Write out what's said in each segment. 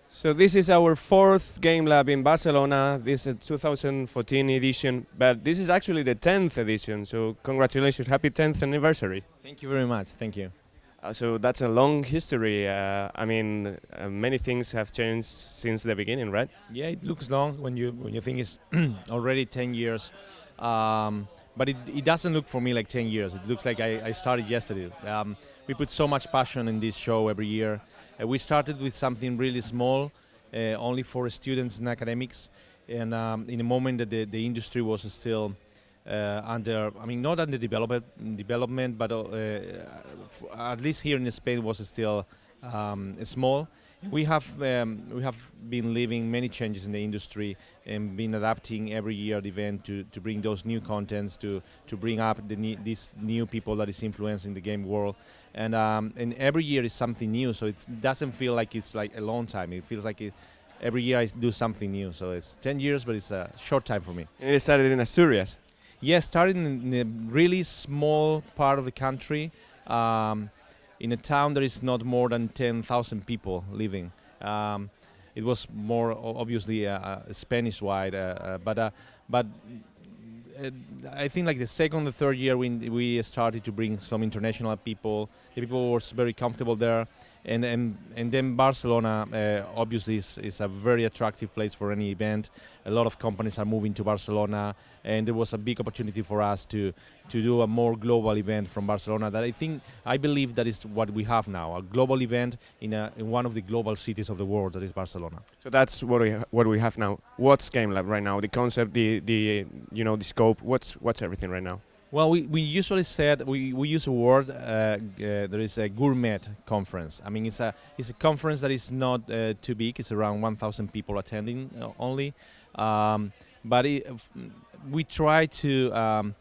So this is our fourth Gamelab in Barcelona. This is 2014 edition, but this is actually the 10th edition. So congratulations, happy 10th anniversary. Thank you very much. Thank you. So that's a long history. I mean, many things have changed since the beginning, right? Yeah, it looks long when you think it's already 10 years, but it doesn't look for me like 10 years. It looks like I started yesterday. We put so much passion in this show every year. We started with something really small, only for students and academics, and in a moment that the industry was still not under development, but at least here in Spain was still small. We have been living many changes in the industry and been adapting every year the event to bring those new contents, to bring up these new people that is influencing the game world, and every year is something new. So it doesn't feel like it's like a long time. It feels like every year I do something new. So it's 10 years, but it's a short time for me. And it started in Asturias. Yes, started in a really small part of the country. In a town there is not more than 10,000 people living. It was more obviously Spanish-wide, but I think like the second, the third year we started to bring some international people. The people were very comfortable there, and then Barcelona obviously is a very attractive place for any event. A lot of companies are moving to Barcelona, and there was a big opportunity for us to do a more global event from Barcelona. That I believe that is what we have now, a global event in one of the global cities of the world, that is Barcelona. So that's what we have now. What's Gamelab right now? The concept, the scope. What's everything right now? Well, we usually said we use a word. There is a gourmet conference. I mean, it's a conference that is not too big. It's around 1,000 people attending only, but we try to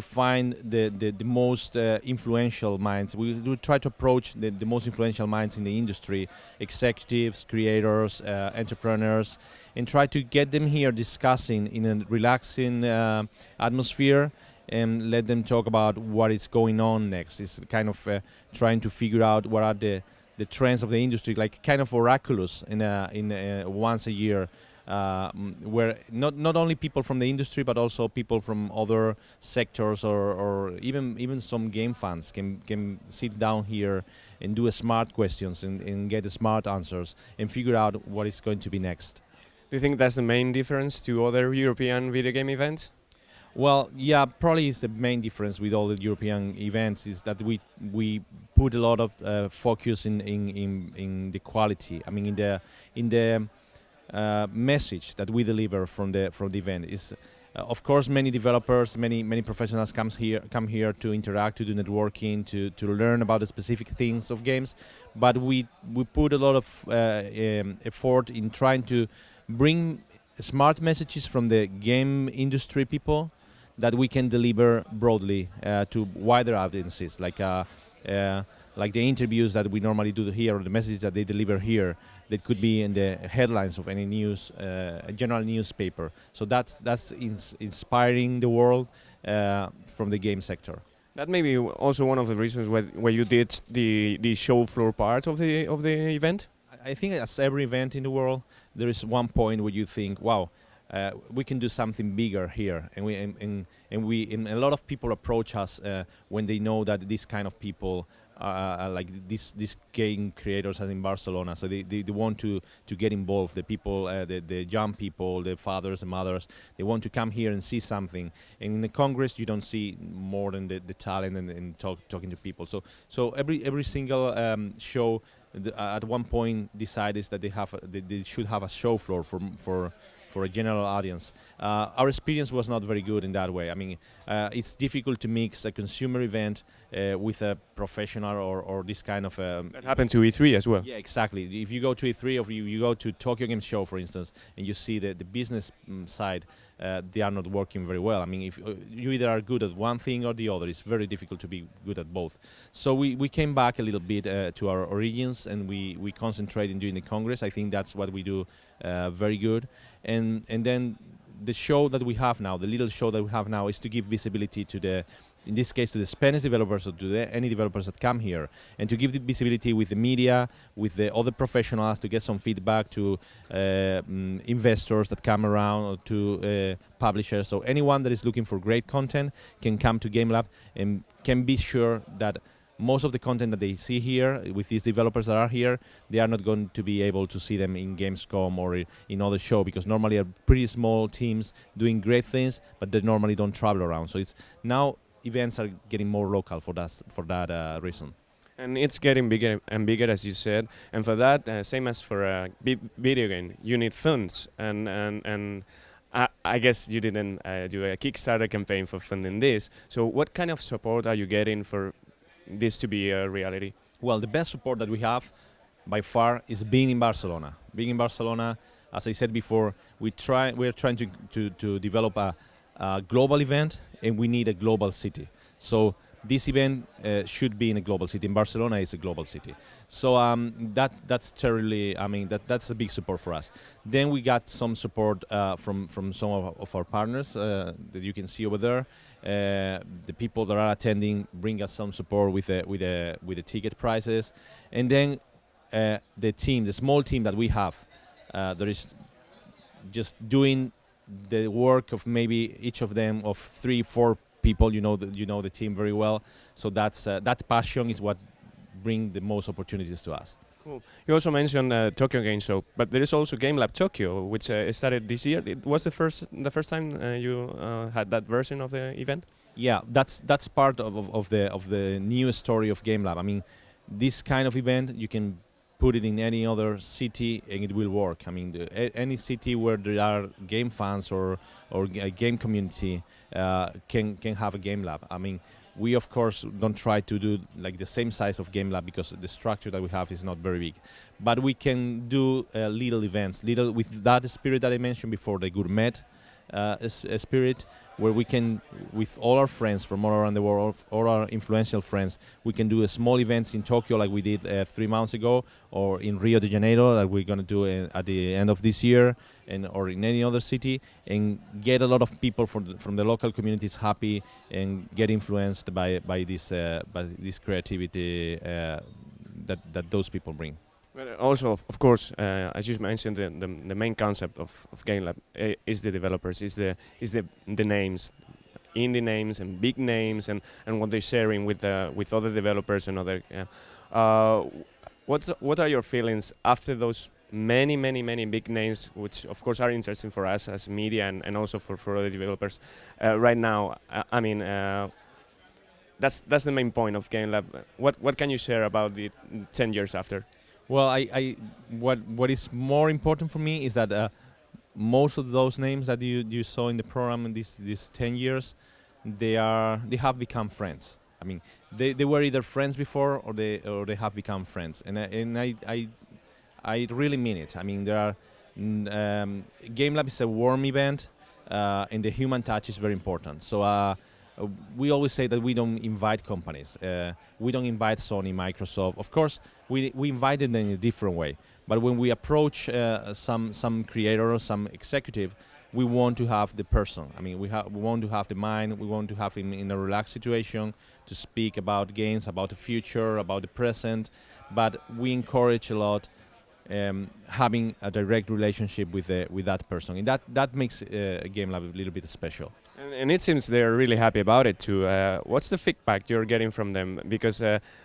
find the most influential minds. We try to approach the most influential minds in the industry, executives, creators, entrepreneurs, and try to get them here discussing in a relaxing atmosphere, and let them talk about what is going on next. It's kind of trying to figure out what are the trends of the industry, like kind of oraculous in once a year, where not only people from the industry but also people from other sectors or even some game fans can sit down here and do smart questions and get smart answers and figure out what is going to be next. Do you think that's the main difference to other European video game events? Well, yeah, probably is the main difference with all the European events is that we put a lot of focus in the quality. I mean, in the message that we deliver from the event is, of course, many developers, many professionals come here to interact, to do networking, to learn about the specific things of games. But we put a lot of effort in trying to bring smart messages from the game industry people that we can deliver broadly to wider audiences, like the interviews that we normally do here, or the messages that they deliver here, that could be in the headlines of any news, general newspaper. So that's inspiring the world from the game sector. That may be also one of the reasons where you did the show floor part of the event. I think as every event in the world, there is one point where you think, wow, we can do something bigger here, and a lot of people approach us when they know that this kind of people like these game creators are in Barcelona, so they want to get involved. The people, the young people, the fathers and mothers, they want to come here and see something. And in the Congress, you don't see more than the talent and talking to people. So every single show at one point decides that they should have a show floor for a general audience. Our experience was not very good in that way. I mean, it's difficult to mix a consumer event with a professional or this kind of... that happened to E3 as well. Yeah, exactly. If you go to E3 or you go to Tokyo Game Show, for instance, and you see the business side, they are not working very well. I mean, if you either are good at one thing or the other, it's very difficult to be good at both. So we came back a little bit to our origins, and we concentrate in doing the Congress. I think that's what we do very good. And then the show that we have now, the little show that we have now, is to give visibility to the, in this case, to the Spanish developers or to any developers that come here, and to give the visibility with the media, with the other professionals, to get some feedback to investors that come around, or to publishers. So anyone that is looking for great content can come to Gamelab and can be sure that most of the content that they see here with these developers that are here, they are not going to be able to see them in Gamescom or in other show, because normally are pretty small teams doing great things, but they normally don't travel around. So it's now events are getting more local for that reason. And it's getting bigger and bigger, as you said. And for that, same as for a video game, you need funds. And I guess you didn't do a Kickstarter campaign for funding this. So what kind of support are you getting for this to be a reality? Well, the best support that we have by far is being in Barcelona. Being in Barcelona, as I said before, we're trying to develop a global event, and we need a global city. So this event should be in a global city. In Barcelona is a global city. So that's terribly, I mean, that's a big support for us. Then we got some support from some of our partners that you can see over there. The people that are attending bring us some support with the ticket prices, and then the small team that we have, there is just doing the work of maybe each of them of 3-4 people. You know the team very well, so that passion is what bring the most opportunities to us. Cool. You also mentioned Tokyo Game Show, but there is also Gamelab Tokyo, which started this year. It was the first time you had that version of the event. Yeah, that's part of the new story of Gamelab. I mean, this kind of event, you can put it in any other city and it will work. I mean, any city where there are game fans or a game community can have a Gamelab. I mean, we of course don't try to do like the same size of Gamelab, because the structure that we have is not very big. But we can do little events, with that spirit that I mentioned before, the gourmet spirit, where we can, with all our friends from all around the world, all our influential friends, we can do small events in Tokyo like we did 3 months ago, or in Rio de Janeiro that we're going to do at the end of this year, or in any other city, and get a lot of people from the local communities happy and get influenced by this creativity that those people bring. Well, also, of course, as you mentioned, the main concept of Gamelab is the developers, is the names, indie names and big names, and what they're sharing with other developers and other. What are your feelings after those many big names, which of course are interesting for us as media and also for other developers right now? I mean. That's the main point of Gamelab. What can you share about the 10 years after? Well, what is more important for me is that most of those names that you saw in the program in these 10 years, they have become friends. I mean, they were either friends before or they have become friends, and I really mean it. I mean, there are Gamelab is a warm event, and the human touch is very important. So. We always say that we don't invite companies. We don't invite Sony, Microsoft. Of course, we invite them in a different way. But when we approach some creator or some executive, we want to have the person. I mean, we want to have the mind. We want to have him in a relaxed situation to speak about games, about the future, about the present. But we encourage a lot having a direct relationship with that person, and that makes Gamelab a little bit special. And it seems they're really happy about it too. What's the feedback you're getting from them? Because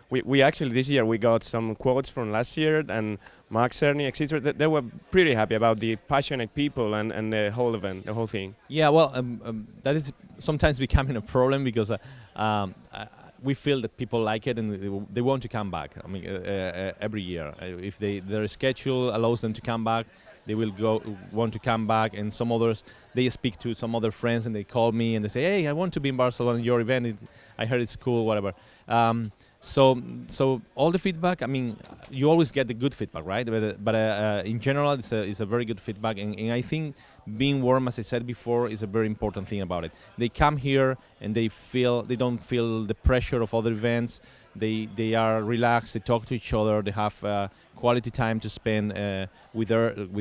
we actually this year we got some quotes from last year, and Mark Cerny, etc. They were pretty happy about the passionate people and the whole event, the whole thing. Yeah, well, that is sometimes becoming a problem, because we feel that people like it and they want to come back. I mean, every year, if their schedule allows them to come back, they will want to come back. And some others, they speak to some other friends and they call me and they say, "Hey, I want to be in Barcelona in your event. I heard it's cool, whatever." So all the feedback, I mean, you always get the good feedback, right? But in general, it's a very good feedback, and I think being warm, as I said before, is a very important thing about it. They come here and they don't feel the pressure of other events. They are relaxed. They talk to each other. They have quality time to spend with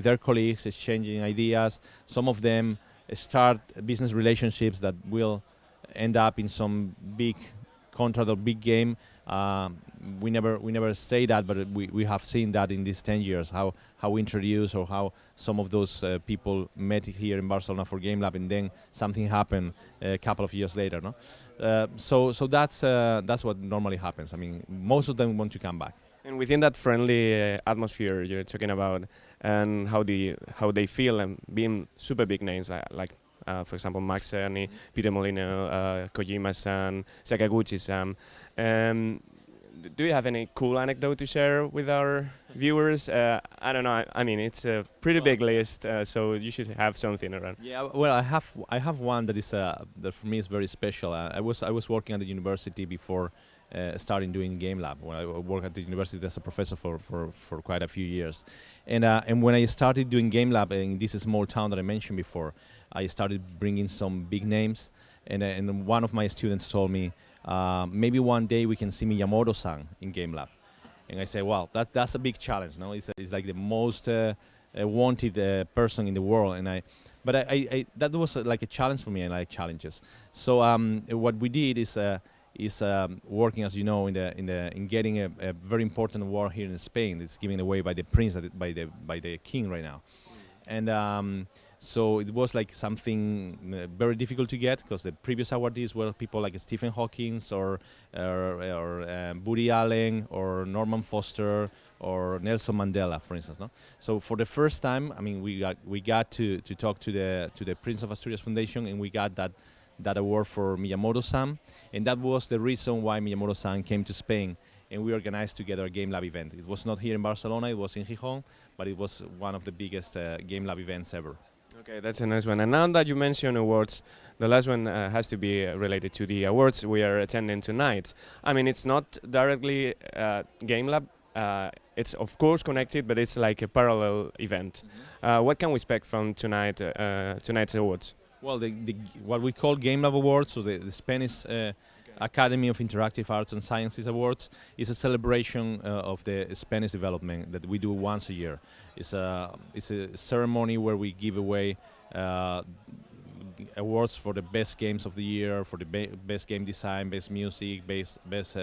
their colleagues, exchanging ideas. Some of them start business relationships that will end up in some big contract or big game. We never say that, but we have seen that in these 10 years, how we introduce or how some of those people met here in Barcelona for Gamelab, and then something happened a couple of years later. No, so that's what normally happens. I mean, most of them want to come back. And within that friendly atmosphere you're talking about, and how they feel and being super big names like for example, Max Cerny, Peter Molyneux, Kojima-san, Sakaguchi-san. Do you have any cool anecdote to share with our viewers? I don't know. I mean, it's a pretty big list, so you should have something around. Yeah, well, I have one that is that for me is very special. I was working at the university before starting doing Gamelab. When I worked at the university as a professor for quite a few years, and when I started doing Gamelab in this small town that I mentioned before, I started bringing some big names, and one of my students told me, maybe one day we can see Miyamoto-san in Gamelab. And I said, well, that's a big challenge, no? It's like the most wanted person in the world, but I that was like a challenge for me. I like challenges. So what we did is working, as you know, in getting a very important award here in Spain. It's given away by the prince, by the king right now, and. So it was like something very difficult to get, because the previous awardees were people like Stephen Hawking or Woody Allen or Norman Foster or Nelson Mandela, for instance. No? So for the first time, I mean, we got to talk to the Prince of Asturias Foundation, and we got that award for Miyamoto-san, and that was the reason why Miyamoto-san came to Spain. And we organized together a Gamelab event. It was not here in Barcelona, it was in Gijón, but it was one of the biggest Gamelab events ever. Okay, that's a nice one. And now that you mention awards, the last one has to be related to the awards we are attending tonight. I mean, it's not directly Gamelab. It's of course connected, but it's like a parallel event. Mm-hmm. What can we expect from tonight's awards? Well, what we call Gamelab Awards, so the Spanish Academy of Interactive Arts and Sciences Awards, is a celebration of the Spanish development that we do once a year. It's a ceremony where we give away awards for the best games of the year, for the best game design, best music, best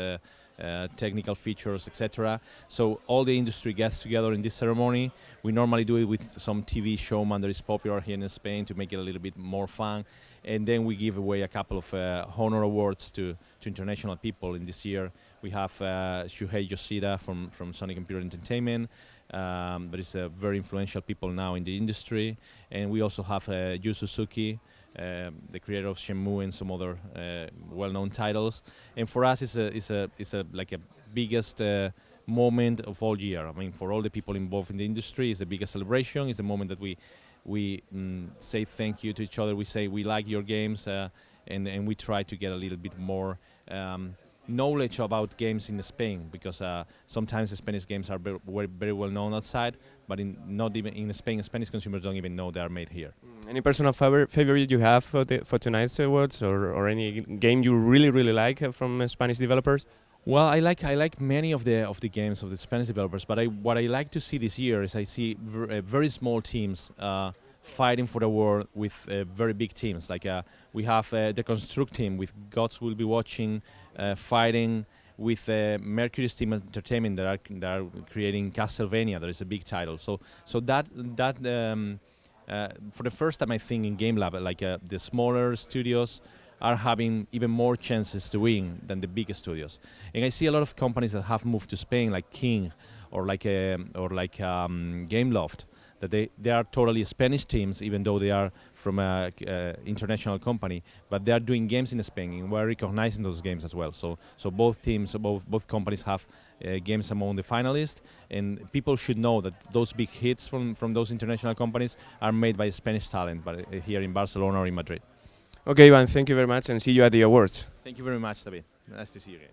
technical features, etc. So all the industry gets together in this ceremony. We normally do it with some TV showman that is popular here in Spain to make it a little bit more fun. And then we give away a couple of honor awards to international people. In this year, we have Shuhei Yoshida from Sony Computer Entertainment, but it's very influential people now in the industry. And we also have Yu Suzuki, the creator of Shenmue and some other well-known titles. And for us, it's like a biggest moment of all year. I mean, for all the people involved in the industry, it's the biggest celebration. It's the moment that we say thank you to each other. We say we like your games, and we try to get a little bit more knowledge about games in Spain, because sometimes the Spanish games are very well known outside, but not even in Spain, Spanish consumers don't even know they are made here. Any personal favorite you have for tonight's awards, or any game you really like from Spanish developers? Well, I like many of the games of the Spanish developers, but what I like to see this year is I see very small teams fighting for the world with very big teams. Like we have the Construct team with Gods Will Be Watching, fighting with Mercury's Team Entertainment that are creating Castlevania. That is a big title. So that for the first time, I think in Gamelab, like the smaller studios are having even more chances to win than the big studios. And I see a lot of companies that have moved to Spain, like King or like Gameloft, that they are totally Spanish teams, even though they are from an international company, but they are doing games in Spain, and we're recognizing those games as well. So both teams, both companies have games among the finalists, and people should know that those big hits from those international companies are made by Spanish talent, but here in Barcelona or in Madrid. Okay, Iván, thank you very much, and see you at the awards. Thank you very much, David. Nice to see you again.